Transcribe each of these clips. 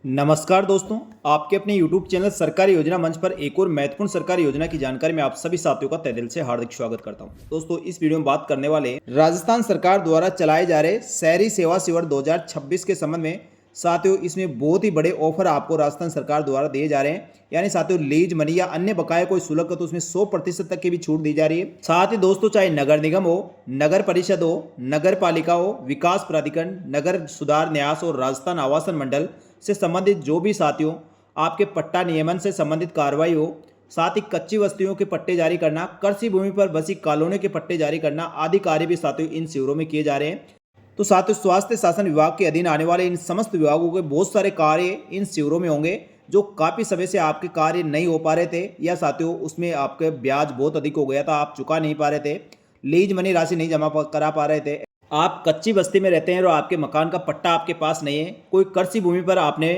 नमस्कार दोस्तों, आपके अपने YouTube चैनल सरकारी योजना मंच पर एक और महत्वपूर्ण सरकारी योजना की जानकारी में आप सभी साथियों का तहे दिल से हार्दिक स्वागत करता हूं। दोस्तों, इस वीडियो में बात करने वाले राजस्थान सरकार द्वारा चलाए जा रहे शहरी सेवा शिविर 2026 के संबंध में। साथियों, इसमें बहुत ही बड़े ऑफर आपको राजस्थान सरकार द्वारा दिए जा रहे हैं। यानी साथियों, लीज मनी या अन्य बकाया कोई शुल्क हो तो उसमें 100% तक की भी छूट दी जा रही है। साथ ही दोस्तों, चाहे नगर निगम हो, नगर परिषद हो, नगर पालिका हो, विकास प्राधिकरण, नगर सुधार न्यास और राजस्थान आवासन मंडल से संबंधित जो भी साथियों आपके पट्टा नियमन से संबंधित कार्रवाई हो, साथ ही कच्ची वस्तुओं के पट्टे जारी करना, कृषि भूमि पर बसी कॉलोनियों के पट्टे जारी करना आदि कार्य भी साथियों इन शिविरों में किए जा रहे हैं। तो साथियों, स्वास्थ्य शासन विभाग के अधीन आने वाले इन समस्त विभागों के बहुत सारे कार्य इन शिविरों में होंगे जो काफ़ी समय से आपके कार्य नहीं हो पा रहे थे, या साथियों उसमें आपके ब्याज बहुत अधिक हो गया था, आप चुका नहीं पा रहे थे, लीज मनी राशि नहीं जमा करा पा रहे थे, आप कच्ची बस्ती में रहते हैं और आपके मकान का पट्टा आपके पास नहीं है, कोई कृषि भूमि पर आपने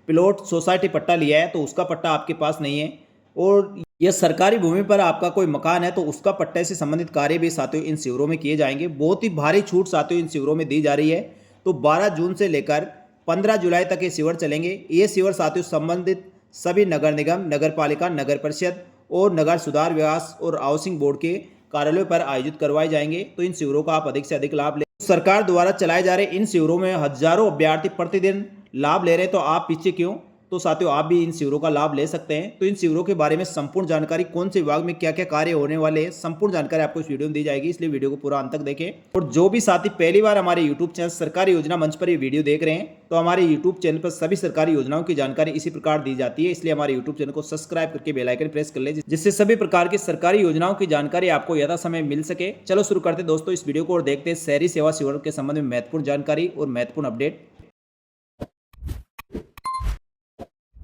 प्लॉट सोसाइटी पट्टा लिया है तो उसका पट्टा आपके पास नहीं है, और यह सरकारी भूमि पर आपका कोई मकान है तो उसका पट्टे से संबंधित कार्य भी साथियों इन शिविरों में किए जाएंगे। बहुत ही भारी छूट साथियों इन शिविरों में दी जा रही है। तो 12 जून से लेकर 15 जुलाई तक ये शिविर चलेंगे। ये शिविर साथियों संबंधित सभी नगर निगम, नगर पालिका, नगर परिषद और नगर सुधार विकास और हाउसिंग बोर्ड के कार्यालयों पर आयोजित करवाए जाएंगे। तो इन शिविरों का आप अधिक से अधिक लाभ लें। सरकार द्वारा चलाए जा रहे इन शिविरों में हजारों अभ्यर्थी प्रतिदिन लाभ ले रहे हैं, तो आप पीछे क्यों? तो साथियों, आप भी इन शिविरों का लाभ ले सकते हैं। तो इन शिविरों के बारे में संपूर्ण जानकारी, कौन से विभाग में क्या क्या कार्य होने वाले हैं, संपूर्ण जानकारी आपको इस वीडियो में दी जाएगी, इसलिए वीडियो को पूरा अंत तक देखें। और जो भी साथी पहली बार हमारे यूट्यूब चैनल सरकारी योजना मंच पर ये वीडियो देख रहे हैं, तो हमारे यूट्यूब चैनल पर सभी सरकारी योजनाओं की जानकारी इसी प्रकार दी जाती है, इसलिए हमारे यूट्यूब चैनल को सब्सक्राइब करके बेल आइकन प्रेस कर ले, जिससे सभी प्रकार की सरकारी योजनाओं की जानकारी आपको यथा समय मिल सके। चलो शुरू करते हैं दोस्तों इस वीडियो को और देखते हैं शहरी सेवा शिविर के संबंध में महत्वपूर्ण जानकारी और महत्वपूर्ण अपडेट।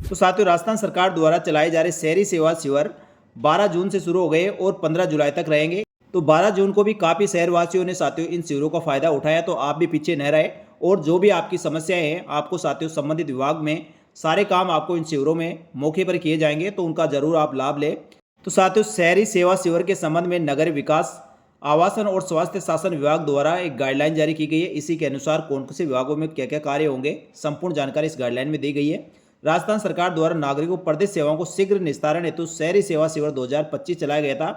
तो साथियों, राजस्थान सरकार द्वारा चलाए जा रहे शहरी सेवा शिविर 12 जून से शुरू हो गए और 15 जुलाई तक रहेंगे। तो 12 जून को भी काफ़ी शहरवासियों ने साथियों इन शिविरों का फायदा उठाया, तो आप भी पीछे न रहे। और जो भी आपकी समस्याएं हैं, आपको साथियों संबंधित विभाग में सारे काम आपको इन शिविरों में मौके पर किए जाएंगे, तो उनका जरूर आप लाभ लें। तो साथियों, शहरी सेवा शिविर के संबंध में नगर विकास, आवासन और स्वास्थ्य शासन विभाग द्वारा एक गाइडलाइन जारी की गई है। इसी के अनुसार कौन से विभागों में क्या क्या कार्य होंगे, संपूर्ण जानकारी इस गाइडलाइन में दी गई है। राजस्थान सरकार द्वारा नागरिकों को प्रदेश सेवाओं को शीघ्र निस्तारण हेतु शहरी सेवा शिविर 2025 चलाया गया था।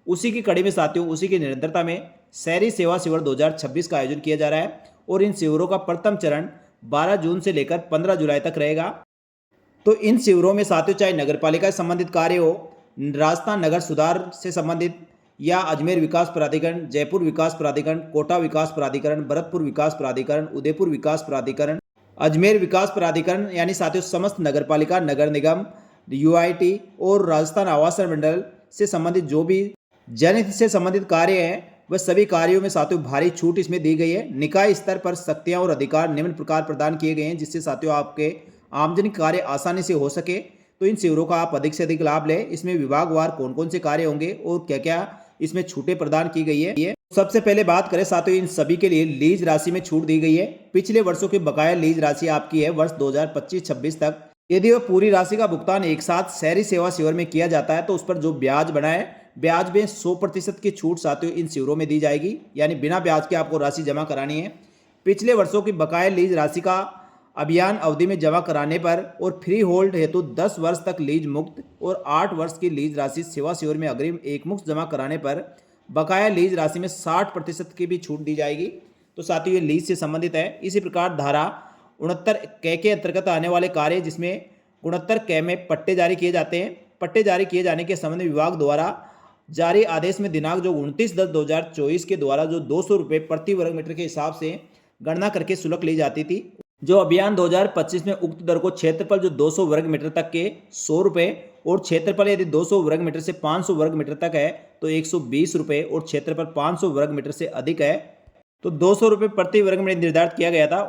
उसी की कड़ी में साथियों, उसी की निरंतरता में शहरी सेवा शिविर 2026 का आयोजन किया जा रहा है। और इन शिविरों का प्रथम चरण 12 जून से लेकर 15 जुलाई तक रहेगा। तो इन शिविरों में साथियों चाहे नगर पालिका से संबंधित कार्य हो, राजस्थान नगर सुधार से संबंधित, या अजमेर विकास प्राधिकरण, जयपुर विकास प्राधिकरण, कोटा विकास प्राधिकरण, भरतपुर विकास प्राधिकरण, उदयपुर विकास प्राधिकरण, अजमेर विकास प्राधिकरण, यानी साथियों समस्त नगर पालिका, नगर निगम, यूआईटी और राजस्थान आवासन मंडल से संबंधित जो भी जनहित से संबंधित कार्य हैं, वह सभी कार्यों में साथियों भारी छूट इसमें दी गई है। निकाय स्तर पर शक्तियां और अधिकार निम्न प्रकार प्रदान किए गए हैं, जिससे साथियों आपके आमदनी कार्य आसानी से हो सके। तो इन शिविरों का आप अधिक से अधिक लाभ लें। इसमें विभागवार कौन कौन से कार्य होंगे और क्या क्या इसमें छूटें प्रदान की गई है। सबसे पहले बात करें साथियों, इन सभी के लिए लीज राशि में छूट दी गई है। पिछले वर्षों की बकाया लीज राशि आपकी है वर्ष 2025-26 तक। यदि वह पूरी राशि का भुगतान एक साथ शहरी सेवा शिविर में किया जाता है, तो उस पर जो ब्याज बना है, ब्याज में 100% की छूट साथियों इन शिविरों में दी जाएगी, यानी बिना ब्याज के आपको राशि जमा करानी है। पिछले वर्षों की बकाया लीज राशि का अभियान अवधि में जमा कराने पर और फ्री होल्ड हेतु 10 वर्ष तक लीज मुक्त और 8 वर्ष की लीज राशि सेवा शिविर में अग्रिम एक मुक्त जमा कराने पर बकाया लीज राशि में 60% की भी छूट दी जाएगी। तो साथियों, ये लीज से संबंधित है। इसी प्रकार धारा 69 क के अंतर्गत आने वाले कार्य, जिसमें 69 क में पट्टे जारी किए जाते हैं। पट्टे जारी किए जाने के संबंध में विभाग द्वारा जारी आदेश में दिनांक जो 29/10/2024 के द्वारा जो 200 रुपये प्रति वर्ग मीटर के हिसाब से गणना करके शुल्क ली जाती थी, जो अभियान 2025 में उक्त दर को क्षेत्रफल जो 200 वर्ग मीटर तक के 100 रुपये और क्षेत्रफल यदि 200 वर्ग मीटर से 500 वर्ग मीटर तक है तो 120 रुपये और क्षेत्रफल 500 वर्ग मीटर से अधिक है तो 200 रुपये प्रति वर्ग मीटर निर्धारित किया गया था।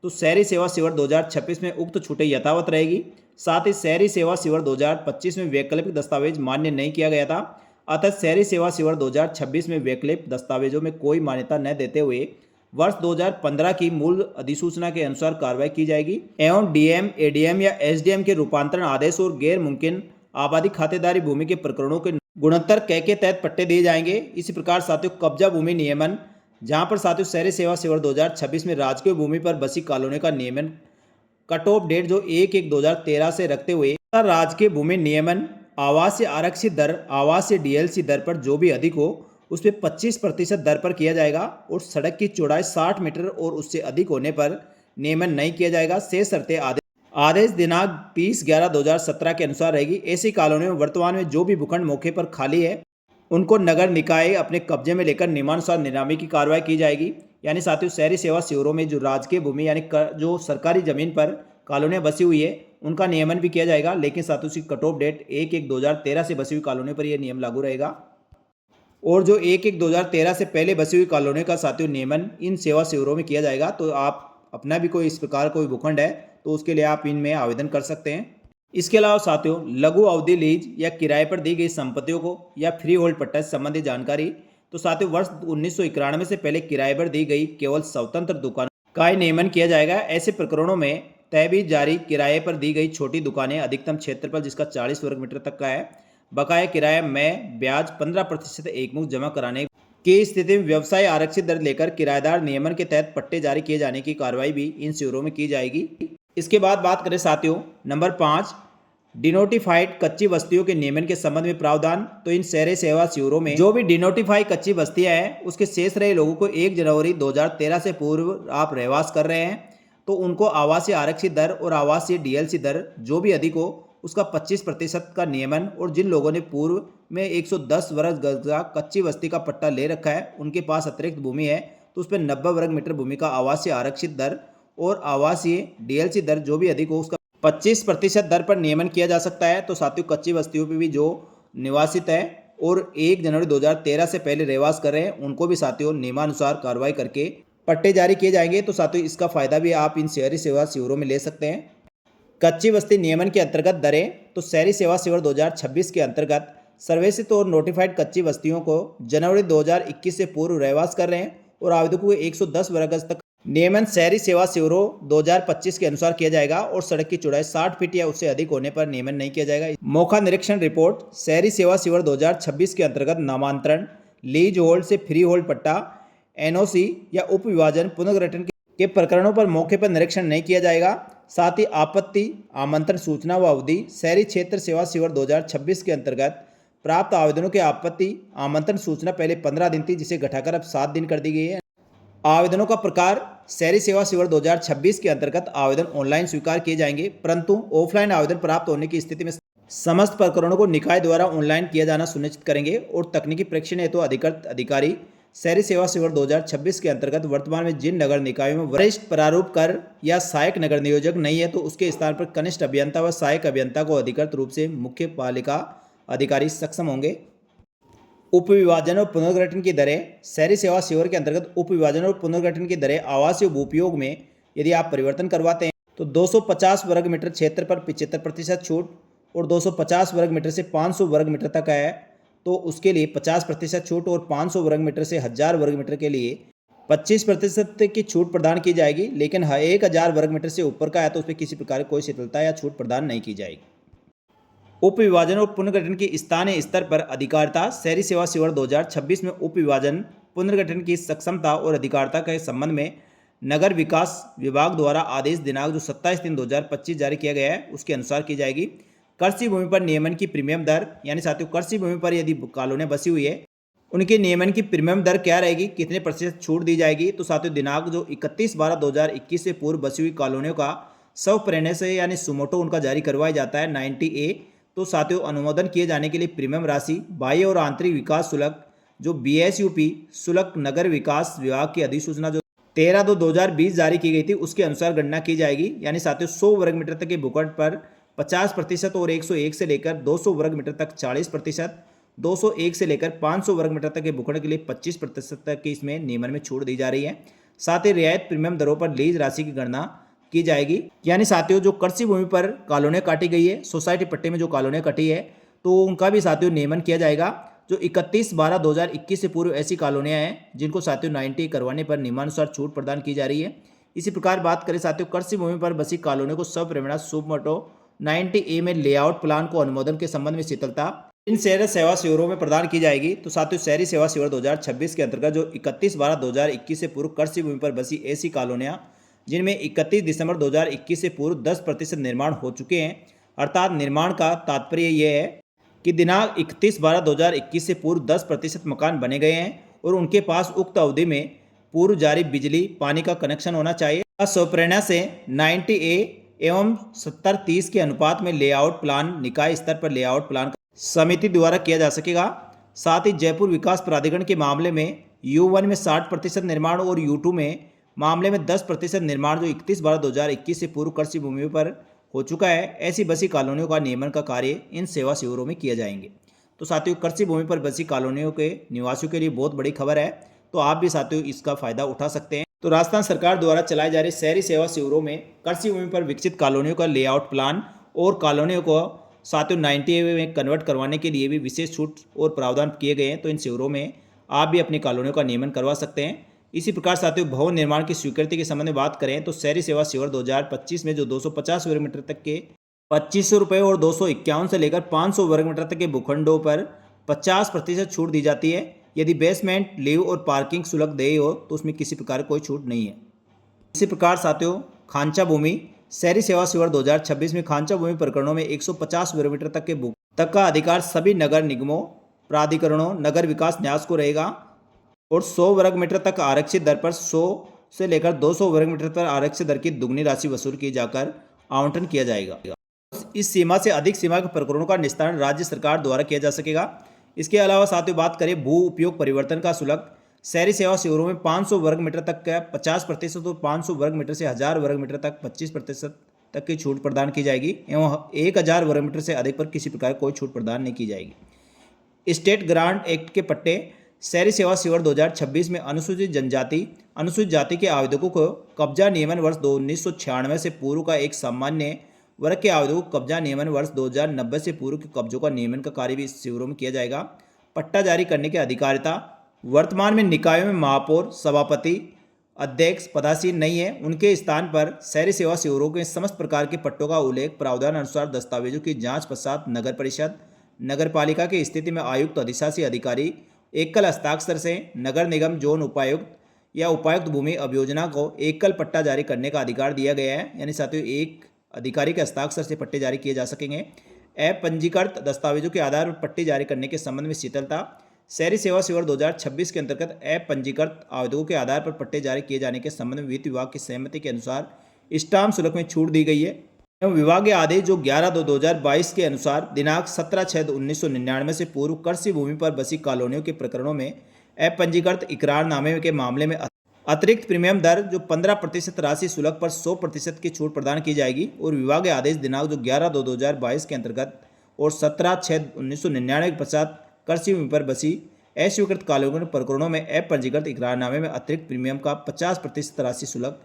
तो शहरी सेवा शिविर 2026 में उक्त छूटें यथावत रहेगी। साथ ही शहरी सेवा शिविर 2025 में वैकल्पिक दस्तावेज मान्य नहीं किया गया था। अतः शहरी सेवा शिविर 2026 में वैकल्पिक दस्तावेजों में कोई मान्यता न देते हुए वर्ष 2015 की मूल अधिसूचना के अनुसार कार्रवाई की जाएगी एवं डीएम, एडीएम या एसडीएम के रूपांतरण आदेश और गैर मुमकिन आबादी खातेदारी भूमि के प्रकरणों के 69 क के तहत पट्टे दिए जाएंगे। इसी प्रकार साथियों, कब्जा भूमि नियमन, जहां पर साथियों शहरी सेवा शिविर 2026 में राजकीय भूमि पर बसी कॉलोनी का नियमन कट ऑफ डेट जो 1/1/2013 से रखते हुए राजकीय भूमि नियमन आवासीय आरक्षित दर आवासीय डीएलसी दर पर जो भी अधिक हो उस पर 25% दर पर किया जाएगा और सड़क की चौड़ाई 60 मीटर और उससे अधिक होने पर नियमन नहीं किया जाएगा। से शर्तें आदेश दिनांक 30/11/2017 के अनुसार रहेगी। ऐसी कॉलोनियों में वर्तमान में जो भी भूखंड मौके पर खाली है उनको नगर निकाय अपने कब्जे में लेकर नियमानुसार नीलामी की कार्रवाई की जाएगी। यानी साथियों शहरी सेवा शिविरों में जो राजकीय भूमि यानी जो सरकारी जमीन पर कॉलोनियाँ बसी हुई है उनका नियमन भी किया जाएगा, लेकिन साथियों उसकी कट ऑफ डेट 1/1/2013 से बसी हुई कॉलोनियों पर यह नियम लागू रहेगा। और जो 1/1/2013 से पहले बसी हुई कॉलोनियों का साथियों नियमन इन सेवा शिविरों में किया जाएगा। तो आप अपना भी कोई इस प्रकार कोई भूखंड है तो उसके लिए आप इनमें आवेदन कर सकते हैं। इसके अलावा साथियों लघु अवधि लीज या किराए पर दी गई संपत्तियों को या फ्री होल्ड पट्टा से संबंधित जानकारी। तो साथियों वर्ष 1991 से पहले किराए पर दी गई केवल स्वतंत्र दुकानों का ही नियमन किया जाएगा। ऐसे प्रकरणों में तहबीज जारी किराए पर दी गई छोटी दुकानें अधिकतम क्षेत्रफल जिसका 40 वर्ग मीटर तक का है, बकाया किराया में ब्याज 15% एकमुश्त जमा कराने की स्थिति में व्यवसाय आरक्षित दर लेकर किराएदार नियमन के तहत पट्टे जारी किए जाने की कार्रवाई भी इन शिविरों में की जाएगी। इसके बाद बात करें साथियों नंबर 5 डिनोटिफाइड कच्ची बस्तियों के नियमन के संबंध में प्रावधान। तो इन शहरी सेवा शिविरों में जो भी डिनोटिफाई कच्ची बस्तियां हैं उसके शेष रहे लोगों को 1 जनवरी 2013 से पूर्व आप रहवास कर रहे हैं तो उनको आवासीय आरक्षित दर और आवासीय डीएलसी दर जो भी अधिक हो उसका 25% का नियमन, और जिन लोगों ने पूर्व में 110 वर्ग गज का कच्ची बस्ती का पट्टा ले रखा है उनके पास अतिरिक्त भूमि है तो उस पर 90 वर्ग मीटर भूमि का आवासीय आरक्षित दर और आवासीय डीएलसी दर जो भी अधिक हो उसका 25% दर पर नियमन किया जा सकता है। तो साथियों कच्ची बस्तियों पर भी जो निवासित है और 1 जनवरी 2013 से पहले रहवास कर रहे हैं उनको भी साथियों नियमानुसार कार्रवाई करके पट्टे जारी किए जाएंगे। तो साथियों इसका फायदा भी आप इन शहरी सेवा शिविरों में ले सकते हैं। कच्ची बस्ती नियमन के अंतर्गत दरें। तो शहरी सेवा शिविर 2026 के अंतर्गत सर्वेक्षित और नोटिफाइड कच्ची बस्तियों को जनवरी 2021 से पूर्व रहवास कर रहे हैं और आवेदकों को 110 वर्ग गज तक नियमन शहरी सेवा शिविरों 2025 के अनुसार किया जाएगा और सड़क की चौड़ाई 60 फीट या उससे अधिक होने पर नियमन नहीं किया जाएगा। मौका निरीक्षण रिपोर्ट शहरी सेवा शिविर 2026 के अंतर्गत नामांतरण लीज होल्ड से फ्री होल्ड पट्टा एनओसी या उप विभाजन पुनर्गठन के प्रकरणों पर मौके पर निरीक्षण नहीं किया जाएगा। साथ ही आपत्ति आमंत्रण सूचना व अवधि शहरी क्षेत्र सेवा शिविर 2026 के अंतर्गत प्राप्त आवेदनों के आपत्ति आमंत्रण सूचना पहले 15 दिन थी जिसे घटाकर अब 7 दिन कर दी गई है। आवेदनों का प्रकार शहरी सेवा शिविर 2026 के अंतर्गत आवेदन ऑनलाइन स्वीकार किए जाएंगे, परंतु ऑफलाइन आवेदन प्राप्त होने की स्थिति में समस्त प्रकरणों को निकाय द्वारा ऑनलाइन किया जाना सुनिश्चित करेंगे। और तकनीकी परीक्षण हेतु अधिकृत अधिकारी शहरी सेवा शिविर 2026 के अंतर्गत वर्तमान में जिन नगर निकायों में वरिष्ठ प्रारूप कर या सहायक नगर नियोजक नहीं है तो उसके स्थान पर कनिष्ठ अभियंता व सहायक अभियंता को अधिकृत रूप से मुख्य पालिका अधिकारी सक्षम होंगे। उप विभाजन और पुनर्गठन की दरें शहरी सेवा शिविर के अंतर्गत उप विभाजन और पुनर्गठन की दरें आवासीय भूपयोग में यदि आप परिवर्तन करवाते हैं तो 250 वर्ग मीटर क्षेत्र पर 75% छूट और 250 वर्ग मीटर से 500 वर्ग मीटर तक है तो उसके लिए 50% छूट और 500 वर्ग मीटर से 1000 वर्ग मीटर के लिए 25% की छूट प्रदान की जाएगी। लेकिन 1000 वर्ग मीटर से ऊपर का है तो उस पर किसी प्रकार की कोई शिथिलता या छूट प्रदान नहीं की जाएगी। उप विभाजन और पुनर्गठन की स्थानीय स्तर पर अधिकारिता शहरी सेवा शिविर 2026 में उप विभाजन पुनर्गठन की सक्षमता और अधिकारिता के संबंध में नगर विकास विभाग द्वारा आदेश दिनांक जो 27/3/2025 जारी किया गया है उसके अनुसार की जाएगी। कृषि भूमि पर नियमन की प्रीमियम दर यानी साथियों कृषि भूमि पर यदि कॉलोनियाँ बसी हुई है उनके नियमन की प्रीमियम दर क्या रहेगी, कितने प्रतिशत छूट दी जाएगी। तो साथियों दिनांक जो 31/12/2021 से पूर्व बसी हुई कॉलोनियों का स्वप्रेरणा से यानी सुमोटो उनका जारी करवाया जाता है 90A। तो साथियों अनुमोदन किए जाने के लिए प्रीमियम राशि बाह्य और आंतरिक विकास शुल्क जो BSUP शुल्क नगर विकास विभाग की अधिसूचना जो 13/2/2020 जारी की गई थी उसके अनुसार गणना की जाएगी। यानी साथियों 100 वर्ग मीटर तक के भूखंड पर 50% और 101 से लेकर 200 वर्ग मीटर तक 40%, 201 से लेकर 500 वर्ग मीटर तक के भूखंड के लिए 25% तक की इसमें नियमन में छूट दी जा रही है। साथ ही रियायत प्रीमियम दरों पर लीज राशि की गणना की जाएगी। यानी साथियों जो कृषि भूमि पर कॉलोनियाँ काटी गई है सोसाइटी पट्टे में जो कॉलोनियाँ कटी है तो उनका भी साथियों नियमन किया जाएगा। जो 31/12/2021 से पूर्व ऐसी कॉलोनियाँ हैं जिनको साथियों 90 करवाने पर नियमानुसार छूट प्रदान की जा रही है। इसी प्रकार बात करें साथियों कृषि भूमि पर बसी कॉलोनियों को स्वप्रेरणा सुमोटो 90A में लेआउट प्लान को अनुमोदन के संबंध में शिथिलता इन शहरी सेवा शिविरों में प्रदान की जाएगी। तो साथियों शहरी सेवा शिविर 2026 के अंतर्गत जो 31/12/2021 से पूर्व कृषि भूमि पर बसी ऐसी कॉलोनियाँ जिनमें 31 दिसंबर 2021 से पूर्व 10% निर्माण हो चुके हैं। अर्थात निर्माण का तात्पर्य यह है कि दिनांक 31/12/2021 से पूर्व 10% मकान बने गए हैं और उनके पास उक्त अवधि में पूर्व जारी बिजली पानी का कनेक्शन होना चाहिए। स्वप्रेरणा से 90A एवं 70-30 के अनुपात में लेआउट प्लान निकाय स्तर पर लेआउट प्लान समिति द्वारा किया जा सकेगा। साथ ही जयपुर विकास प्राधिकरण के मामले में U1 में 60% निर्माण और U2 में मामले में 10% निर्माण जो 31/12/2021 से पूर्व कृषि भूमि पर हो चुका है, ऐसी बसी कॉलोनियों का नियमन का कार्य इन सेवा शिविरों में किया जाएंगे। तो साथियों, कृषि भूमि पर बसी कॉलोनियों के निवासियों के लिए बहुत बड़ी खबर है, तो आप भी साथियों इसका फायदा उठा सकते हैं। तो राजस्थान सरकार द्वारा चलाए जा रहे शहरी सेवा शिविरों में कृषि भूमि पर विकसित कॉलोनियों का लेआउट प्लान और कॉलोनियों को साथियों 90A में कन्वर्ट करवाने के लिए भी विशेष छूट और प्रावधान किए गए हैं। तो इन शिविरों में आप भी अपनी कॉलोनियों का नियमन करवा सकते हैं। इसी प्रकार साथियों, भवन निर्माण की स्वीकृति के संबंध में बात करें तो शहरी सेवा शिविर 2025 में जो 250 वर्ग मीटर तक के 2500 रुपये और 251 से लेकर 500 वर्ग मीटर तक के भूखंडों पर 50% छूट दी जाती है। यदि बेसमेंट, लीव और पार्किंग शुल्क देय हो तो उसमें किसी प्रकार कोई छूट नहीं है। इसी प्रकार साथियों, खांचा भूमि शहरी सेवा शिविर 2026 में खांचा भूमि प्रकरणों में 150 वर्ग मीटर तक का अधिकार सभी नगर निगमों, प्राधिकरणों, नगर विकास न्यास को रहेगा और 100 वर्ग मीटर तक आरक्षित दर पर 100 से लेकर 200 वर्ग मीटर पर आरक्षित दर की दुगनी राशि वसूल की जाकर आवंटन किया जाएगा। इस सीमा से अधिक सीमा के प्रकरणों का निस्तारण राज्य सरकार द्वारा किया जा सकेगा। इसके अलावा साथियों, बात करें भू उपयोग परिवर्तन का शुल्क शहरी सेवा शिविरों में 500 वर्ग मीटर तक का 50% और 500 वर्ग मीटर से 1000 वर्ग मीटर तक 25% तक की छूट प्रदान की जाएगी एवं 1000 वर्ग मीटर से अधिक पर किसी प्रकार कोई छूट प्रदान नहीं की जाएगी। स्टेट ग्रांट एक्ट के पट्टे शहरी सेवा शिविर 2026 में अनुसूचित जाति के आवेदकों को कब्जा नियमन वर्ष 1996 से पूर्व का एक सामान्य वर्ग के आवेदकों को कब्जा नियमन वर्ष 2090 से पूर्व के कब्जों का नियमन का कार्य भी इस शिविरों में किया जाएगा। पट्टा जारी करने की अधिकारिता वर्तमान में निकायों में महापौर, सभापति, अध्यक्ष पदासीन नहीं है। उनके स्थान पर शहरी सेवा शिविरों के समस्त प्रकार के पट्टों का उल्लेख प्रावधान अनुसार दस्तावेजों की जांच पश्चात नगर परिषद, नगर पालिका की स्थिति में आयुक्त अधिशासी अधिकारी एकल हस्ताक्षर से नगर निगम, जोन उपायुक्त या उपायुक्त भूमि अभियोजना को एकल पट्टा जारी करने का अधिकार दिया गया है। यानी साथियों, एक अधिकारी के हस्ताक्षर से पट्टे जारी किए जा सकेंगे। अपंजीकृत दस्तावेजों के आधार पर पट्टे जारी करने के संबंध में शिथिलता शहरी सेवा शिविर 2026 के अंतर्गत अपंजीकृत आवेदकों के आधार पर पट्टे जारी किए जाने के संबंध में वित्त विभाग की सहमति के अनुसार स्टाम्प शुल्क में छूट दी गई है एवं विभागीय आदेश जो 11/2/2022 के अनुसार दिनांक 17/6/1999 से पूर्व कृषि भूमि पर बसी कॉलोनियों के प्रकरणों में अपंजीकृत इकरारनामे के मामले में अतिरिक्त प्रीमियम दर जो 15% राशि शुल्क पर 100% की छूट प्रदान की जाएगी और विभागीय आदेश दिनांक जो 11/2/2022 के अंतर्गत और 17/6/1999 के पश्चात कृषि भूमि पर बसी अस्वीकृत कॉलोनियों प्रकरणों में अपंजीकृत इकरारनामे में अतिरिक्त प्रीमियम का 50% राशि शुल्क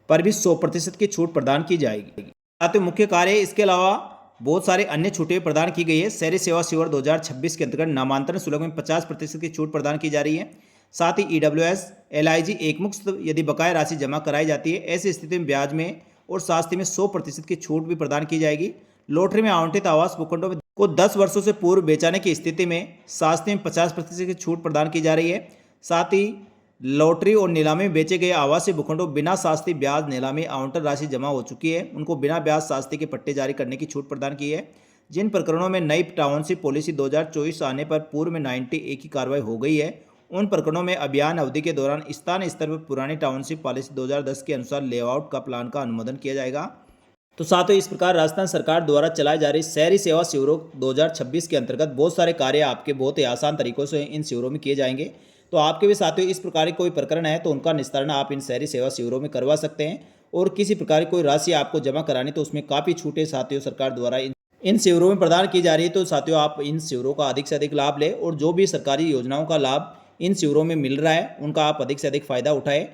पर भी 100% की छूट प्रदान की जाएगी। साथियों, मुख्य कार्य इसके अलावा बहुत सारे अन्य छूटें प्रदान की गई है। शहरी सेवा शिविर 2026 के अंतर्गत नामांतरण शुल्क में 50% की छूट प्रदान की जा रही है। साथ ही EWS, LIG एकमुश्त यदि बकाया राशि जमा कराई जाती है, ऐसी स्थिति में ब्याज में और शास्ती में 100% की छूट भी प्रदान की जाएगी। लॉटरी में आवंटित आवास भूखंडों को 10 वर्षों से पूर्व बेचाने की स्थिति में शास्ती में 50% की छूट प्रदान की जा रही है। साथ ही लॉटरी और नीलामी में बेचे गए आवासीय भूखंडों बिना शास्ती ब्याज नीलामी आवंटन राशि जमा हो चुकी है, उनको बिना ब्याज शास्ती के पट्टे जारी करने की छूट प्रदान की है। जिन प्रकरणों में नई टाउनशिप पॉलिसी 2024 आने पर पूर्व में 90A की कार्रवाई हो गई है, उन प्रकरणों में अभियान अवधि के दौरान स्थानीय स्तर पर पुरानी टाउनशिप पॉलिसी 2010 के अनुसार लेआउट का प्लान का अनुमोदन किया जाएगा। तो साथियों, इस प्रकार राजस्थान सरकार द्वारा चलाई जा रही शहरी सेवा शिविरों 2026 के अंतर्गत बहुत सारे कार्य आपके बहुत ही आसान तरीकों से इन शिविरों में किए जाएंगे। तो आपके भी साथियों इस प्रकार की कोई प्रकरण है तो उनका निस्तारण आप इन शहरी सेवा शिविरों में करवा सकते हैं और किसी प्रकार की कोई राशि आपको जमा करानी तो उसमें काफ़ी छूटें साथियों सरकार द्वारा इन शिविरों में प्रदान की जा रही है। तो साथियों, आप इन शिविरों का अधिक से अधिक लाभ लें और जो भी सरकारी योजनाओं का लाभ इन शिविरों में मिल रहा है उनका आप अधिक से अधिक फायदा उठाएं।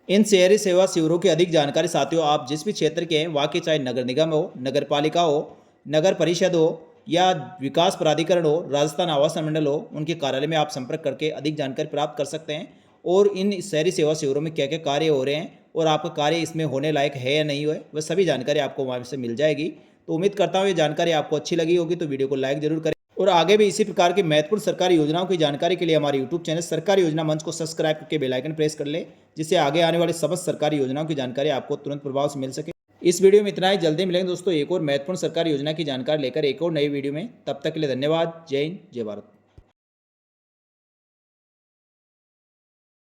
इन शहरी सेवा शिविरों की अधिक जानकारी साथियों आप जिस भी क्षेत्र के हैं वहाँ के, चाहे नगर निगम हो, नगर पालिका हो, नगर परिषद हो या विकास प्राधिकरण हो, राजस्थान आवासन मंडल हो, उनके कार्यालय में आप संपर्क करके अधिक जानकारी प्राप्त कर सकते हैं और इन शहरी सेवा शिविरों में क्या क्या कार्य हो रहे हैं और आपका कार्य इसमें होने लायक है या नहीं है, वह सभी जानकारी आपको वहाँ से मिल जाएगी। तो उम्मीद करता हूँ ये जानकारी आपको अच्छी लगी होगी, तो वीडियो को लाइक जरूर करें और आगे भी इसी प्रकार की महत्वपूर्ण सरकारी योजनाओं की जानकारी के लिए हमारे यूट्यूब चैनल सरकारी योजना मंच को सब्सक्राइब करके बेल आइकन प्रेस कर लें, जिससे आगे आने वाले समस्त सरकारी योजनाओं की जानकारी आपको तुरंत प्रभाव से मिल सके। इस वीडियो में इतना ही। जल्दी मिलेंगे दोस्तों एक और महत्वपूर्ण सरकारी योजना की जानकारी लेकर एक और नई वीडियो में। तब तक के लिए धन्यवाद। जय हिंद, जय भारत।